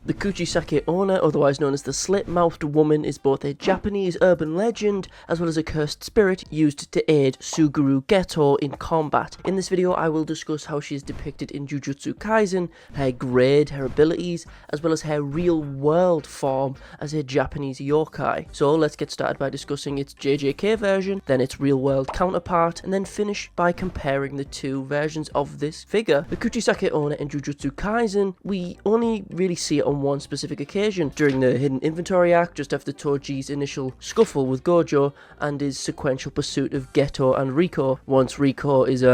The Kuchisake-Onna, otherwise known as the slit-mouthed woman, is both a Japanese urban legend as well as a cursed spirit used to aid Suguru Geto in combat. In this video I will discuss how she is depicted in Jujutsu Kaisen, her grade, her abilities, as well as her real-world form as a Japanese yokai. So let's get started by discussing its JJK version, then its real-world counterpart, and then finish by comparing the two versions of this figure. The Kuchisake-Onna in Jujutsu Kaisen, we only really see it on one specific occasion, during the hidden inventory act just after Toji's initial scuffle with Gojo and his sequential pursuit of Geto and Riko. Once Riko is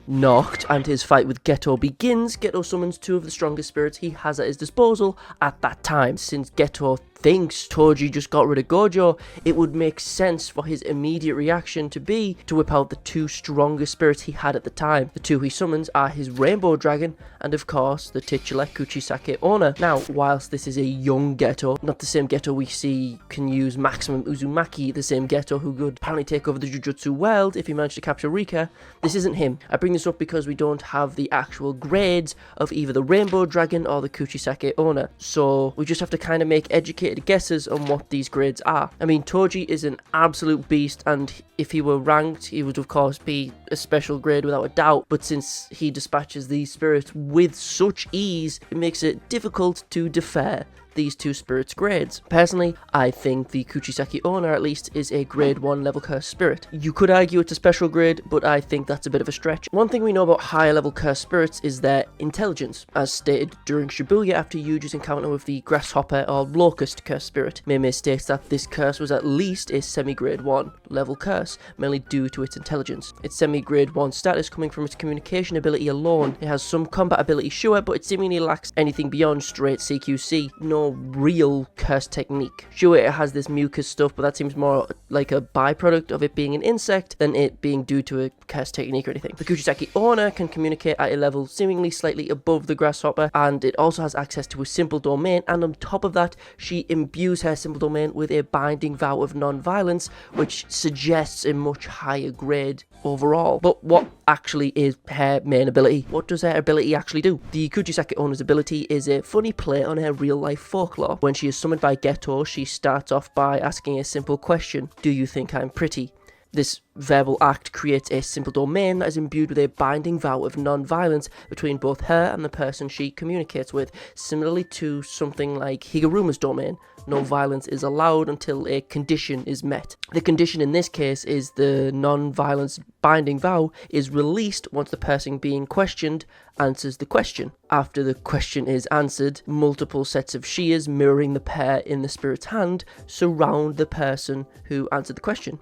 knocked and his fight with Geto begins, Geto summons two of the strongest spirits he has at his disposal at that time. Since Geto thinks Toji just got rid of Gojo, it would make sense for his immediate reaction to be to whip out the two strongest spirits he had at the time. The two he summons are his Rainbow Dragon and of course the titular Kuchisake-Onna. Now, whilst this is a young Geto, not the same Geto we see can use maximum Uzumaki, the same Geto who could apparently take over the Jujutsu world if he managed to capture Rika, this isn't him. I bring this up because we don't have the actual grades of either the Rainbow Dragon or the Kuchisake-Onna, so we just have to kind of make educated guesses on what these grades are. I mean, Toji is an absolute beast, and if he were ranked, he would of course be a special grade without a doubt, but since he dispatches these spirits with such ease, it makes it difficult to defer these two spirits' grades. Personally, I think the Kuchisake-Onna at least is a grade 1 level cursed spirit. You could argue it's a special grade, but I think that's a bit of a stretch. One thing we know about higher level cursed spirits is their intelligence, as stated during Shibuya after Yuji's encounter with the grasshopper or locust cursed spirit. Meme states that this curse was at least a semi-grade 1 level curse, mainly due to its intelligence. Its semi-grade 1 status coming from its communication ability alone. It has some combat ability, sure, but it seemingly lacks anything beyond straight CQC. No real curse technique. Sure, it has this mucus stuff, but that seems more like a byproduct of it being an insect than it being due to a curse technique or anything. The Kuchisake-Onna can communicate at a level seemingly slightly above the grasshopper, and it also has access to a simple domain, and on top of that, she imbues her simple domain with a binding vow of non-violence, which suggests a much higher grade overall. But what actually is her main ability? What does her ability actually do? The Kuchisake-Onna's ability is a funny play on her real-life folklore. When she is summoned by Geto, she starts off by asking a simple question: do you think I'm pretty? This verbal act creates a simple domain that is imbued with a binding vow of non-violence between both her and the person she communicates with, similarly to something like Higuruma's domain. No violence is allowed until a condition is met. The condition in this case is the non-violence binding vow is released once the person being questioned answers the question. After the question is answered, multiple sets of shears mirroring the pair in the spirit's hand surround the person who answered the question.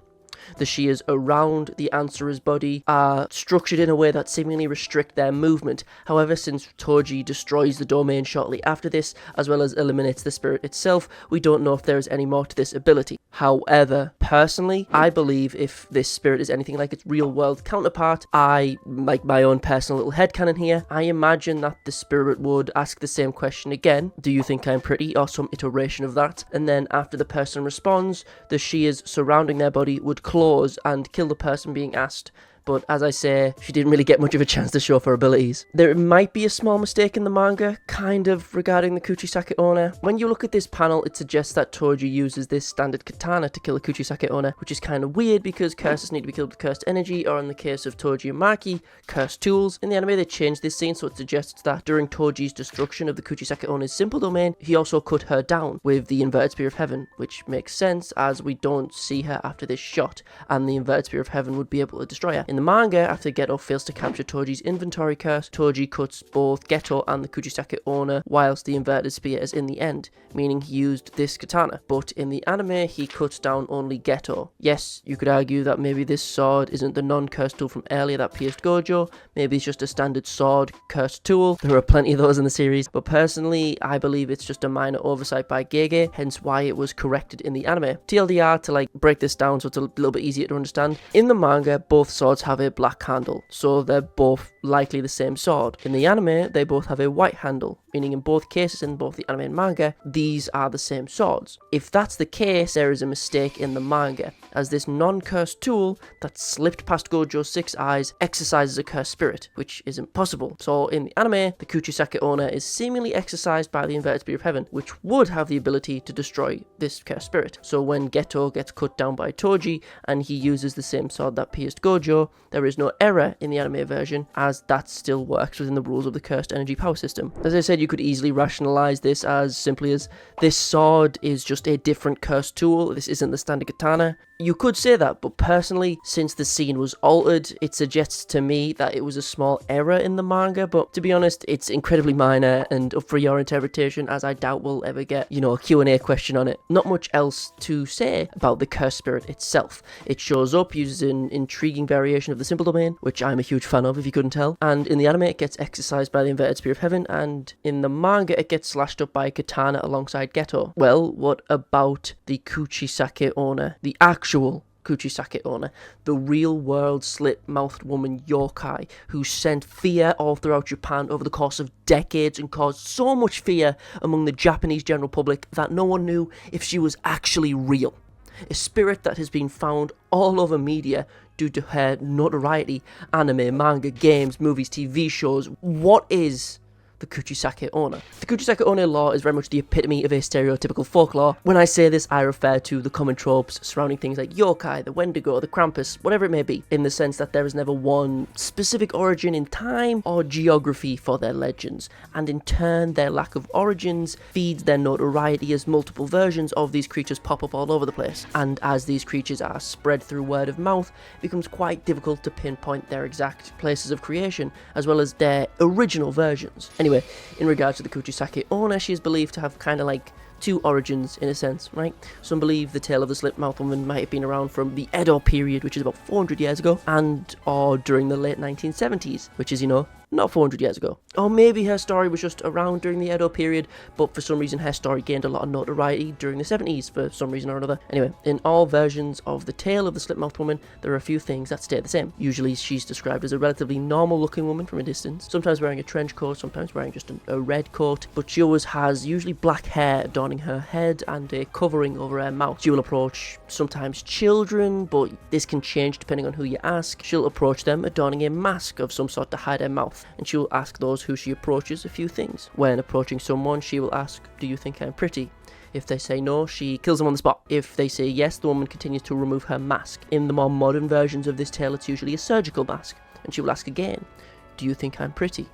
The shears around the answerer's body are structured in a way that seemingly restrict their movement. However, since Toji destroys the domain shortly after this, as well as eliminates the spirit itself, we don't know if there is any more to this ability. However, personally, I believe if this spirit is anything like its real-world counterpart, I, like my own personal little headcanon here, I imagine that the spirit would ask the same question again: do you think I'm pretty? Or some iteration of that. And then after the person responds, the shears surrounding their body would close and kill the person being asked. But as I say, she didn't really get much of a chance to show off her abilities. There might be a small mistake in the manga, kind of, regarding the Kuchisake-Onna. When you look at this panel, it suggests that Toji uses this standard katana to kill a Kuchisake-Onna, which is kind of weird because curses need to be killed with cursed energy, or in the case of Toji and Maki, cursed tools. In the anime, they changed this scene, so it suggests that during Toji's destruction of the Kuchisake-Onna's simple domain, he also cut her down with the inverted spear of heaven, which makes sense as we don't see her after this shot, and the inverted spear of heaven would be able to destroy her. In the manga, after Geto fails to capture Toji's inventory curse, Toji cuts both Geto and the Kuchisake-Onna, whilst the inverted spear is in the end, meaning he used this katana. But in the anime, he cuts down only Geto. Yes, you could argue that maybe this sword isn't the non-cursed tool from earlier that pierced Gojo, maybe it's just a standard sword cursed tool. There are plenty of those in the series, but personally, I believe it's just a minor oversight by Gege, hence why it was corrected in the anime. TLDR, to break this down so it's a little bit easier to understand, in the manga, both swords have a black handle, so they're both likely the same sword. In the anime, they both have a white handle, meaning in both cases, in both the anime and manga, these are the same swords. If that's the case, there is a mistake in the manga, as this non-cursed tool that slipped past Gojo's 6 eyes exercises a cursed spirit, which is impossible. So in the anime, the Kuchisake-Onna is seemingly exercised by the inverted spear of heaven, which would have the ability to destroy this cursed spirit. So when Geto gets cut down by Toji and he uses the same sword that pierced Gojo, there is no error in the anime version, as that still works within the rules of the cursed energy power system. As I said, you could easily rationalize this as simply as this sword is just a different cursed tool. This isn't the standard katana. You could say that, but personally, since the scene was altered, it suggests to me that it was a small error in the manga, but to be honest, it's incredibly minor and up for your interpretation, as I doubt we'll ever get, a Q&A question on it. Not much else to say about the cursed spirit itself. It shows up, uses an intriguing variation of the simple domain, which I'm a huge fan of if you couldn't tell, and in the anime it gets exercised by the inverted spear of heaven, and in the manga it gets slashed up by a katana alongside Geto. Well, what about the Kuchisake-Onna, the actual Kuchisake-Onna, the real-world slit-mouthed woman yokai who sent fear all throughout Japan over the course of decades and caused so much fear among the Japanese general public that no one knew if she was actually real. A spirit that has been found all over media due to her notoriety, anime, manga, games, movies, TV shows. What is the Kuchisake-Onna? The Kuchisake-Onna lore is very much the epitome of a stereotypical folklore. When I say this, I refer to the common tropes surrounding things like yokai, the Wendigo, the Krampus, whatever it may be, in the sense that there is never one specific origin in time or geography for their legends, and in turn their lack of origins feeds their notoriety as multiple versions of these creatures pop up all over the place. And as these creatures are spread through word of mouth, it becomes quite difficult to pinpoint their exact places of creation, as well as their original versions. Anyway, in regards to the Kuchisake-Onna, she is believed to have kind of like two origins in a sense, right? Some believe the tale of the slit-mouthed woman might have been around from the Edo period, which is about 400 years ago, and or during the late 1970s, which is, not 400 years ago. Or maybe her story was just around during the Edo period, but for some reason her story gained a lot of notoriety during the 70s for some reason or another. Anyway, in all versions of the tale of the slit-mouthed woman, there are a few things that stay the same. Usually she's described as a relatively normal looking woman from a distance, sometimes wearing a trench coat, sometimes wearing just a red coat, but she always has usually black hair adorning her head and a covering over her mouth. She will approach sometimes children, but this can change depending on who you ask. She'll approach them adorning a mask of some sort to hide her mouth, and she will ask those who she approaches a few things. When approaching someone, she will ask, "Do you think I'm pretty?" If they say no, she kills them on the spot. If they say yes, the woman continues to remove her mask. In the more modern versions of this tale, it's usually a surgical mask, and she will ask again, "Do you think I'm pretty?"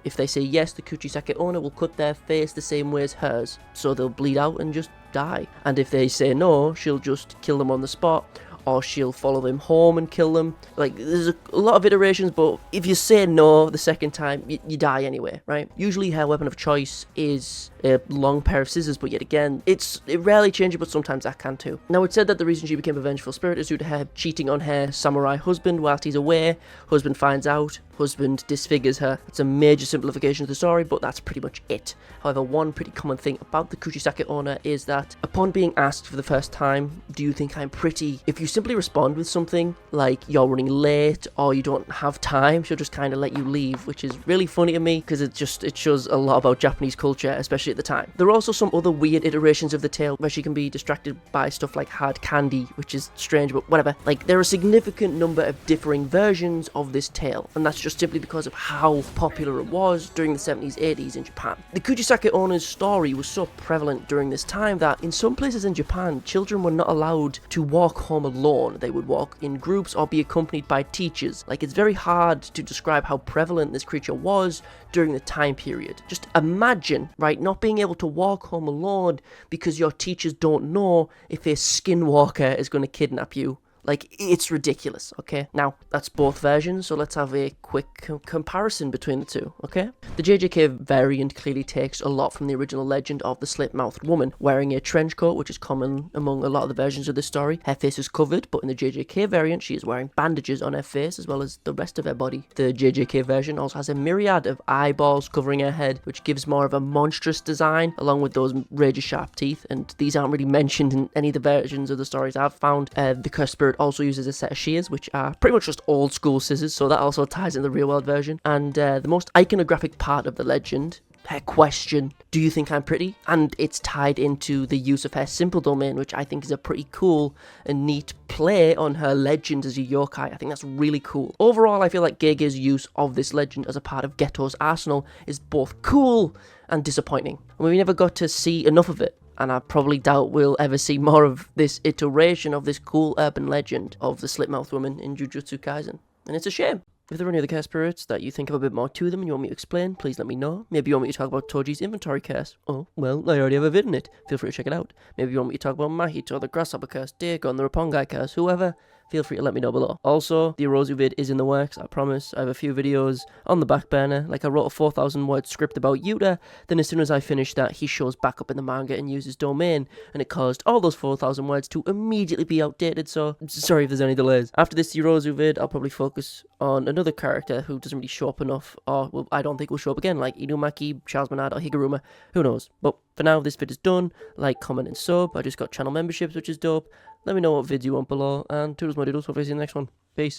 If they say yes, the Kuchisake-Onna will cut their face the same way as hers, so they'll bleed out and just die. And if they say no, she'll just kill them on the spot, or she'll follow them home and kill them. Like, there's a lot of iterations, but if you say no the second time, you die anyway, right? Usually her weapon of choice is a long pair of scissors, but yet again, it rarely changes, but sometimes that can too. Now, it's said that the reason she became a vengeful spirit is due to her cheating on her samurai husband whilst he's away. Husband finds out, husband disfigures her. It's a major simplification of the story, but that's pretty much it. However, one pretty common thing about the Kuchisake-Onna is that upon being asked for the first time, "Do you think I'm pretty?" if you simply respond with something like you're running late or you don't have time, she'll just kind of let you leave, which is really funny to me because it shows a lot about Japanese culture, especially at the time. There are also some other weird iterations of the tale where she can be distracted by stuff like hard candy, which is strange, but whatever. Like, there are a significant number of differing versions of this tale, and that's just simply because of how popular it was during the 70s, 80s in Japan. The Kuchisake-Onna's story was so prevalent during this time that in some places in Japan, children were not allowed to walk home alone. They would walk in groups or be accompanied by teachers. Like, it's very hard to describe how prevalent this creature was during the time period. Just imagine, right, not being able to walk home alone because your teachers don't know if a skinwalker is going to kidnap you. Like, it's ridiculous, okay? Now, that's both versions, so let's have a quick comparison between the two, okay? The JJK variant clearly takes a lot from the original legend of the slit-mouthed woman, wearing a trench coat, which is common among a lot of the versions of this story. Her face is covered, but in the JJK variant, she is wearing bandages on her face, as well as the rest of her body. The JJK version also has a myriad of eyeballs covering her head, which gives more of a monstrous design, along with those razor-sharp teeth, and these aren't really mentioned in any of the versions of the stories I've found. The cursed spirit also uses a set of shears, which are pretty much just old school scissors, so that also ties in the real world version. And the most iconographic part of the legend her question, do you think I'm pretty? And it's tied into the use of her simple domain, which I think is a pretty cool and neat play on her legend as a yokai. I think that's really cool. Overall, I feel like Gege's use of this legend as a part of Geto's arsenal is both cool and disappointing. And we never got to see enough of it. And I probably doubt we'll ever see more of this iteration of this cool urban legend of the slit-mouthed woman in Jujutsu Kaisen. And it's a shame. If there are any other curse spirits that you think have a bit more to them and you want me to explain, please let me know. Maybe you want me to talk about Toji's inventory curse. Oh, well, I already have a vid in it. Feel free to check it out. Maybe you want me to talk about Mahito, the grasshopper curse, Dagon, the Roppongai curse, whoever. Feel free to let me know below. Also, the Orozu vid is in the works, I promise. I have a few videos on the back burner. Like, I wrote a 4,000 word script about Yuta, then as soon as I finished that, he shows back up in the manga and uses domain, and it caused all those 4,000 words to immediately be outdated, so sorry if there's any delays. After this Orozu vid, I'll probably focus on another character who doesn't really show up enough, or, well, I don't think will show up again, like Inumaki, Charles Manard, or Higuruma, who knows. But for now, this vid is done. Like, comment, and sub. I just got channel memberships, which is dope. Let me know what vids you want below, and toodles my doodles. Hopefully see you in the next one. Peace.